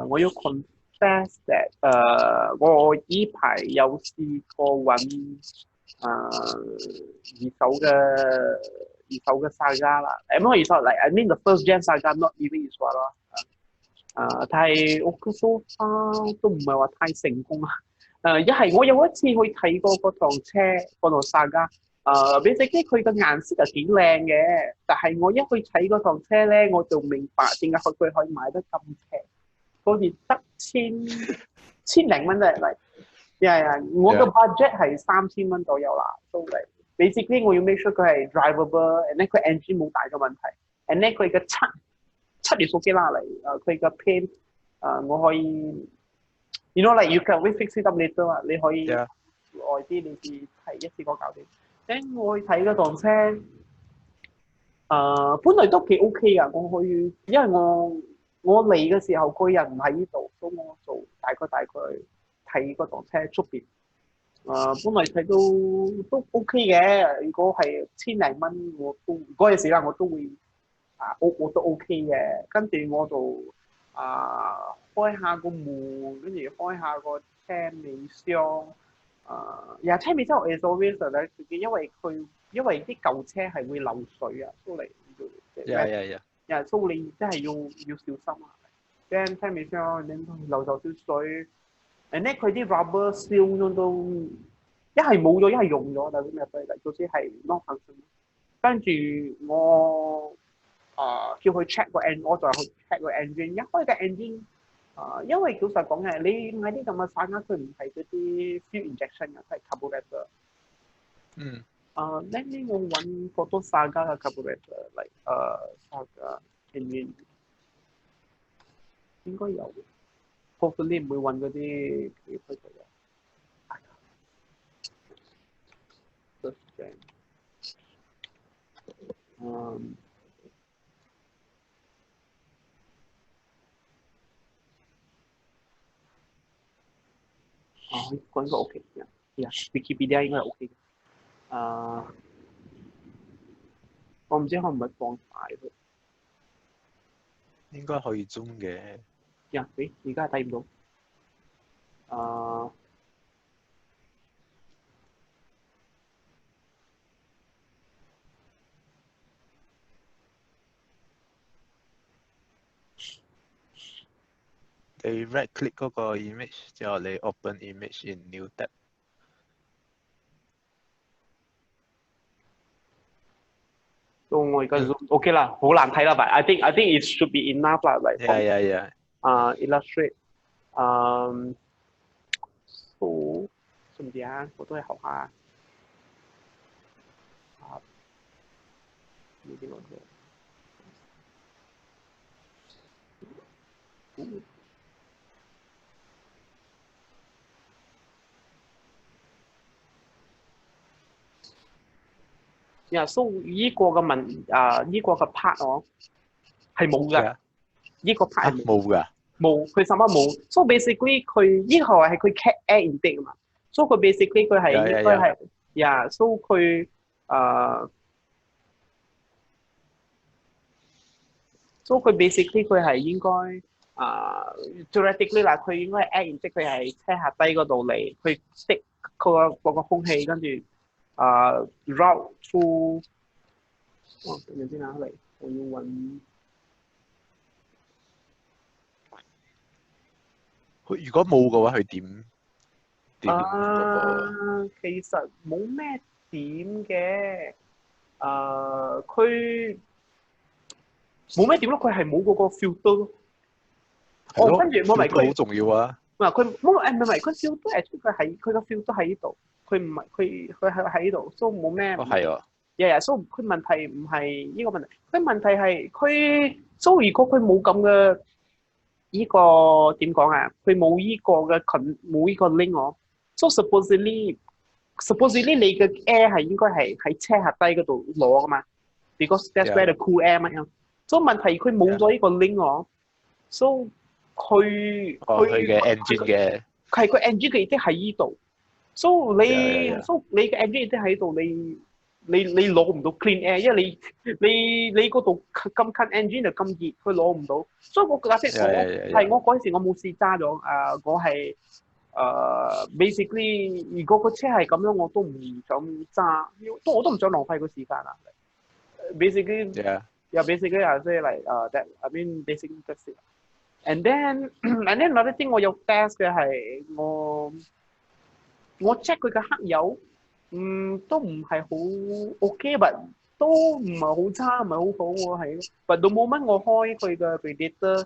我要 confess that 我依排有試過揾二手嘅 saga 啦，唔係二手嚟，I mean the first gen saga，not even 二手咯。但係我個 so far 都唔係話太成功啊。一係我有一次去睇過嗰趟車嗰度 saga。basically 佢嘅顏色係幾靚嘅，但係我一去睇嗰趟車咧，我就明白點解佢可以買得咁平，好似得千零蚊啫嚟。我嘅 budget 係3000蚊左右啦，都嚟。basically 我要 make sure 佢係 drivable，and then 佢 engine 冇大嘅問題，and then 佢嘅七列數機啦嚟，佢嘅 paint，我可以 ，you know like you can fix it up later 啊，你可以耐啲，你至係一次過搞掂。我去睇嗰趟車，本來都幾 OK 噶，我可以，因為我嚟嘅時候個人唔喺呢度，所以我就大概睇嗰趟車出邊，本來睇都 OK 嘅。如果係千零蚊，我都嗰陣時啦，我都會我都 OK 嘅。跟住我就開下個門，跟住開下個車尾箱。車尾箱係 always 咧，因為啲舊車係會漏水啊，所以所以你真係要小心啊。跟車尾箱你漏少水，and 咧佢啲 rubber seal 都一係冇咗，一係用咗，但係咩嚟？總之係 not function。跟住我叫佢 check 個 engine，我就去 check 個 engine， 一開個 engine。因為老實講嘅，你買啲咁嘅saga，佢唔係嗰啲 fuel injection 嘅，係 carburetor。呢我揾Proton Saga嘅 carburetor 嚟，saga engine 應該有 ，hopefully 唔會揾嗰啲幾推嘅。嗰個 OK 嘅，Wikipedia 應該係 OK 嘅。我唔知可唔可以放大佢。應該可以中嘅。而家睇唔到。你 right click 嗰個 image 之後，你 open image in new tab。我而家 OK 啦，好難睇啦，但 I think it should be enough 啦，like illustrate，順便啊，我都係學下。呢啲落去。所以依個嘅依個嘅 part 係冇㗎，依個 part 係冇㗎，冇，佢什麼冇。So basically 佢依個係佢 cat air intake 嘛，所以佢 basically 佢係應該係，so 佢so 佢 basically 佢係應該theoretically 啦，佢應該係 air intake，佢係車下低嗰度嚟，佢 stick 嗰個空氣，跟住route through， 等陣先啊，嚟，我要揾。如果冇嘅話，佢點其實冇咩點嘅，佢冇咩點咯，佢係冇嗰個 filter 咯。跟住冇咪佢好重要啊！佢唔係佢 filter， 佢個 filter 喺呢度，佢唔係佢喺呢度，所以冇咩。係啊。所以佢問題唔係呢個問題，佢問題係佢，所以如果佢冇咁嘅呢個點講啊？佢冇呢個嘅冇呢個 link 我。So supposedly 你嘅 air 係應該係喺車下低嗰度攞噶嘛 ，because that's where the cool air 嘛。所以問題佢冇咗呢個 link 我 ，so 佢嘅 engine 嘅佢 engine 嘅已經喺呢度，so 你嘅 engine 已經喺度，你你攞唔到 clean air，因為你嗰度咁近 engine 就咁熱，佢攞唔到。所以我架車我嗰陣時我冇試揸咗我係basically 如果個車係咁樣，我都唔想揸，我都唔想浪費個時間啦。Basically, basically I say like that. I mean basically that's it. And then another thing 我有 test 嘅係我 check 佢嘅黑油，都唔係好 OK， but 都唔係好差，唔係好好喎係。But 到 moment 我開佢嘅 radiator，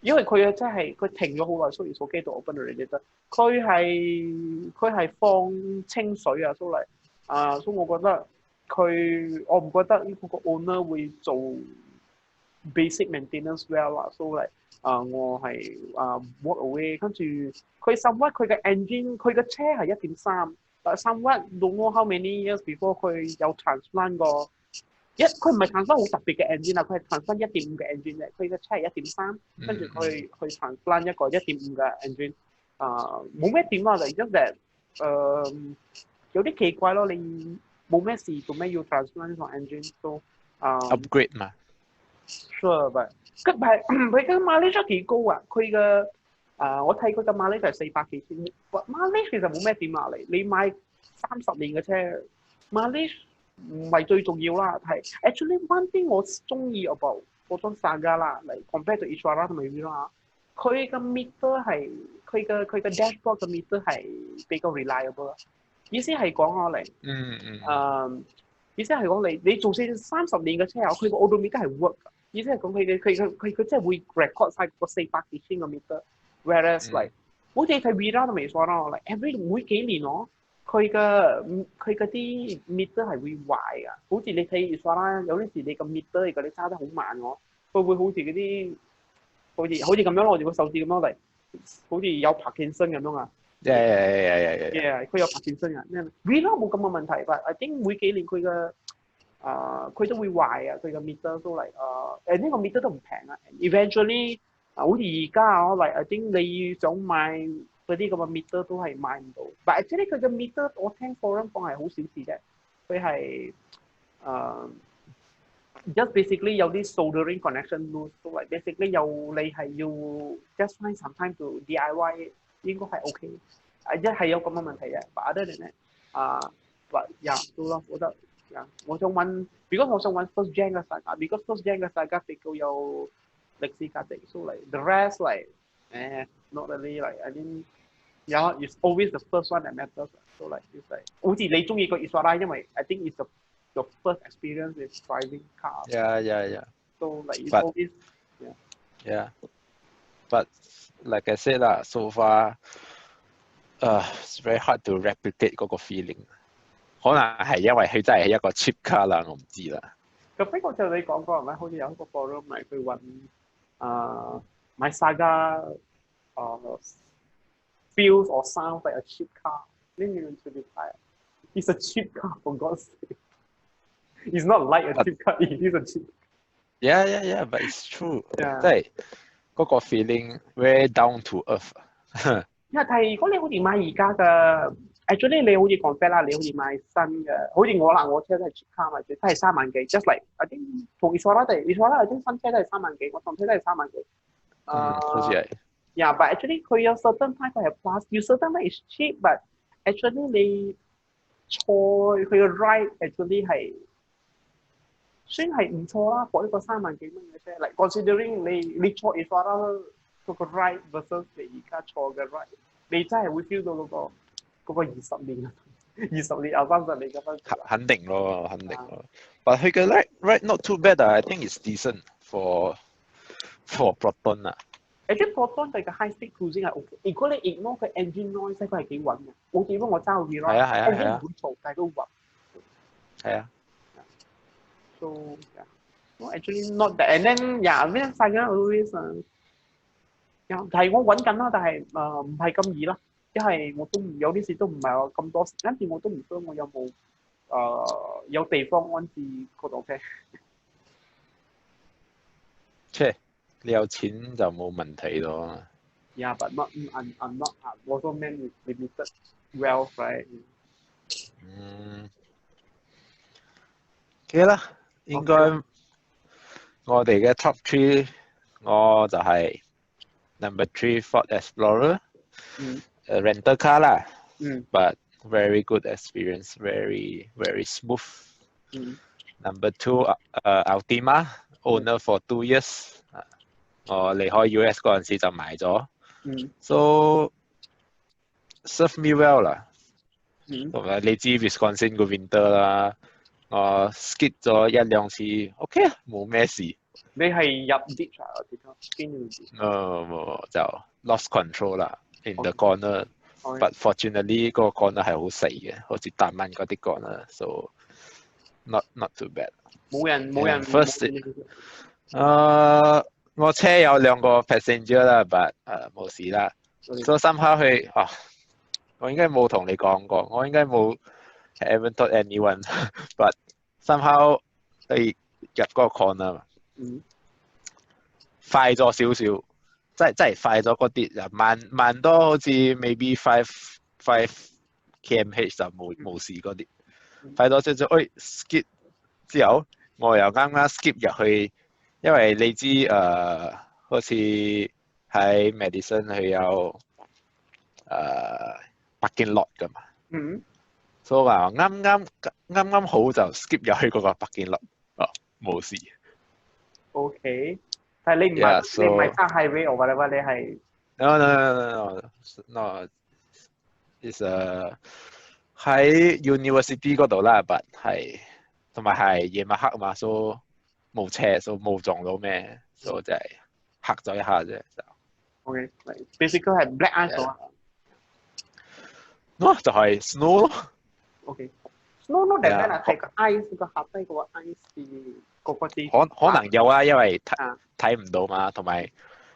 因為佢真係佢停咗好耐，所以手機度 open radiator， 佢係放清水啊，所以所以我覺得我唔覺得嗰個 owner 會做 basic maintenance well 啦，所以我係walk away， 跟住佢 somewhat 佢嘅 engine 佢嘅車係1.3，但 somewhat don't know how many years before 佢有 transplant 過佢唔係 transplant 好特別嘅 engine 啦，佢係 transplant 1.5嘅 engine 啫，佢嘅車係1.3，跟住佢去 transplant 一個1.5嘅 engine， 冇咩點啊，就 just that 有啲奇怪咯，你冇咩事做咩要 transplant 呢個 engine 都upgrade 嘛 ？Sure， but 佢嘅 mileage 幾高啊？佢嘅我睇佢嘅 mileage 係400幾千 ，mileage 其實冇咩點啊，你買30年嘅車 mileage 唔係最重要啦，係 actually one thing 我中意 about Proton Saga 啦，嚟 compare to Ishwara 同埋 Vira， 佢嘅 meter 係佢嘅 dashboard 嘅 meter 係比較 reliable， 意思係講我嚟，意思係講你做30年嘅車啊，佢個 odometer 係 work 㗎，意思係講佢真係會 record 晒個400幾千個 meter，whereas like 好似睇 Vira 同埋 Ishwara 嚟 every 每幾年佢嘅啲 meter 係會壞㗎，好似你睇 Ishwara 有啲時你個 meter 如果你揸得好慢佢會好似嗰啲好似咁樣攞住個手指咁樣嚟，好似有帕金森咁樣啊。佢有帕金森啊。Vira 冇咁嘅問題，但係 I think 每幾年佢都會壞啊，佢嘅 meter 都嚟呢個 meter 都唔平啊。Eventually 好似而家嚟 I think 你想買嗰啲咁嘅 meter 都係買唔到。但係佢嘅 meter 我聽 forum 講係好小事啫，佢係just basically 有啲 soldering connection loose，都嚟 basically 你係要 just find some time to DIY 應該係 OK。一係有咁嘅問題嘅，但係 other than that but yeah 都咯，我覺得。我想揾 because 我想揾 first gen 嘅 Saga，because first gen 嘅 Saga 比較有歷史價值，so like the rest like not really like I mean yeah it's always the first one that matters， so like it's like 好似你中意個 Ishwara， 因為 I think it's your first experience with driving car。Yeah. So like it's always yeah. But like I said 啦 ，so far it's very hard to replicate 嗰個 feeling。可能係因為佢真係一個 cheap car 啦，我唔知啦。咁呢個就你講過係咪？好似有一個 forum 咪去揾買 Saga feels or sounds like a cheap car。呢樣嘢最厲害。It's a cheap car for God's sake. It's not like a cheap car. It is a cheap. Yeah, but it's true。即係嗰個 feeling very down to earth。但係如果你好似買而家嘅。Actually 你好似講 fair 啦，你好似買新嘅，好似我啦，我車都係 cheap car 買，都係3萬幾 ，just like I think 同 Ishwara I think 新車都係3萬幾，我同車都係3萬幾。好似係。Yeah, but actually 佢有 certain time 佢係 plus， you certain time is cheap，but actually 你坐佢嘅 ride actually 係算係唔錯啦，for 一個3萬幾蚊嘅車。Like considering 你坐 Ishwara 嗰個 ride versus 你而家坐嘅 ride， 你真係會 feel 到嗰個20年30年咁樣，肯定咯。但佢嘅 ride not too bad 啊 ，I think it's decent for Proton 啊。誒Proton 佢嘅 high speed cruising 係 OK， 如果你 ignore 佢 engine noise， 佢係幾穩嘅。冇見到我揸 Vira，engine 唔會嘈，但係都穩。係啊。So yeah, actually not that. And then yeah, Lye Saga always 係我揾緊啦，但係唔係咁易啦。因為我都有啲事都唔係咁多時，跟住我都唔知我有冇有地方安置嗰度嘅。你有錢就冇問題咯。Yeah, but I'm not also meant with limited wealth, right? OK 啦，應該我哋嘅 top three，我就係 number three Ford Explorer，rental car 啦，but very good experience, very very smooth。Number two Altima owner for 2 years，我離開 US 嗰陣時就買咗，so serve me well 啦。同埋你知 Wisconsin 個 winter 啦，我 skip 咗1-2次 ，OK 啊，冇咩事。你係入 ditch 啊？我記得邊度？冇就 lost control 啦 ，in the corner。But fortunately 嗰個 corner 係好細嘅，好似大蚊嗰啲 corner，so not too bad。冇人。First，我車有2個 passenger 啦，but 冇事啦。So somehow 佢我應該冇同你講過，我應該冇 haven't told anyone，but somehow 佢入嗰個 corner，快咗少少，真係快咗嗰啲，慢多好似 maybe 5 km/h 就冇事嗰啲，快咗少少，skip 之後我又啱啱 skip 入去，因為你知好似喺 Madison 佢有parking lot 噶嘛，所以話啱好就 skip 入去嗰個 parking lot，冇事。OK， 但係你唔係揸 highway or whatever，你係 no，is 喺 university 嗰度啦，but 係同埋係夜晚黑嘛，所以冇車，所以冇撞到咩，所以就係黑咗一下啫就。OK，basically 係 black ice 啊。就係 snow 咯。OK，snow 咯，定係咩啦？係個 ice 個下低嗰個 ice 嗰啲。可能有啊，因為睇唔到嘛，同埋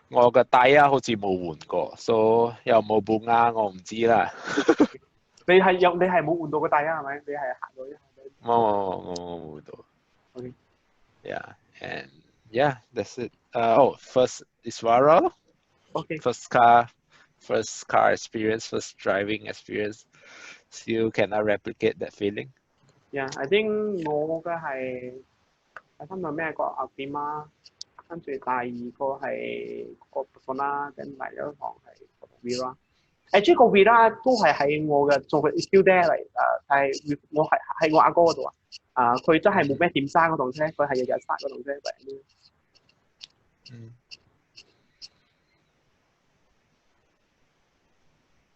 我個底啊好似冇換過，所以又冇補啱，我唔知啦。你係冇換到個底啊？係咪？你係行到一下。我冇換到。OK。Yeah, and yeah, that's it. First Iswara. OK。First car experience, first driving experience. Still cannot replicate that feeling. Yeah，I think 我嘅係第三個咩個阿點啊，跟住第二個係個 Proton 啦，跟住第一行係個 Vira。即係個 Vira 都係喺我嘅做嘅 still there 嚟，係我係我阿哥嗰度啊，佢真係冇咩點揸嗰棟車，佢係日日揸嗰棟車嚟。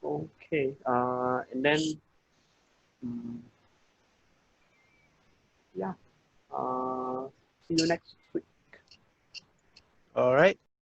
Okay, and then, yeah, see you next week. All right.